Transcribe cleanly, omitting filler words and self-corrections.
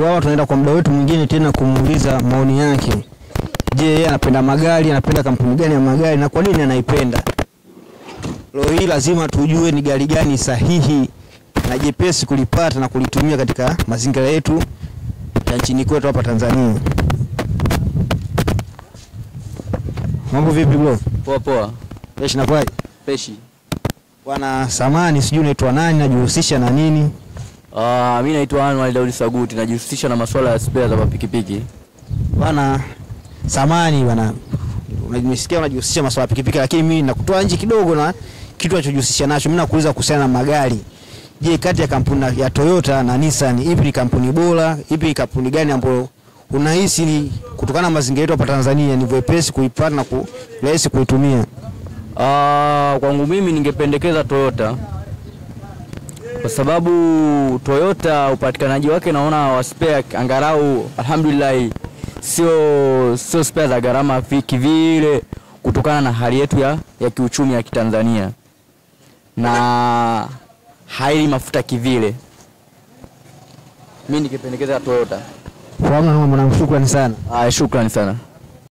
Kwa tunaenda kwa muda wetu mwingine tena kumuuliza maoni yake. Je, yeye anapenda magari, anapenda kampuni gani ya magari na kwa nini anaipenda? Leo hii lazima tujue ni gari gani sahihi na jepesi kulipata na kulitumia katika mazingira yetu ya nchini kwetu hapa Tanzania. Mambo vipi bro? Poa poa. Peshi na kwaje? Peshi. Bwana samani sijui unaitwa nani, najihusisha na nini? Mimi naitwa Anwar Daudi Saguti, najihusisha na masuala ya spare za pikipiki. Bwana samani bwana, unajisikia unajihusisha masuala ya pikipiki, lakini mimi nakutoa nje kidogo na kitu unachojihusisha nacho. Mimi nakuuliza kuhusiana na magari. Je, kati ya kampuni ya Toyota na Nissan ipi ni kampuni bora? Ipi kampuni gani ambayo unahisi ni kutokana na mazingira yetu hapa Tanzania ni vyepesi kuipata na rahisi kuitumia? Kwangu mimi ningependekeza Toyota. Kwa sababu Toyota upatikanaji wake naona wa spare angalau alhamdulillah sio spare za gharama vile kutokana na hali yetu ya kiuchumi ya Kitanzania. Na haili mafuta kivile. Mimi ningependekeza Toyota. Kwa maana mwanangu, shukrani sana. Shukrani sana.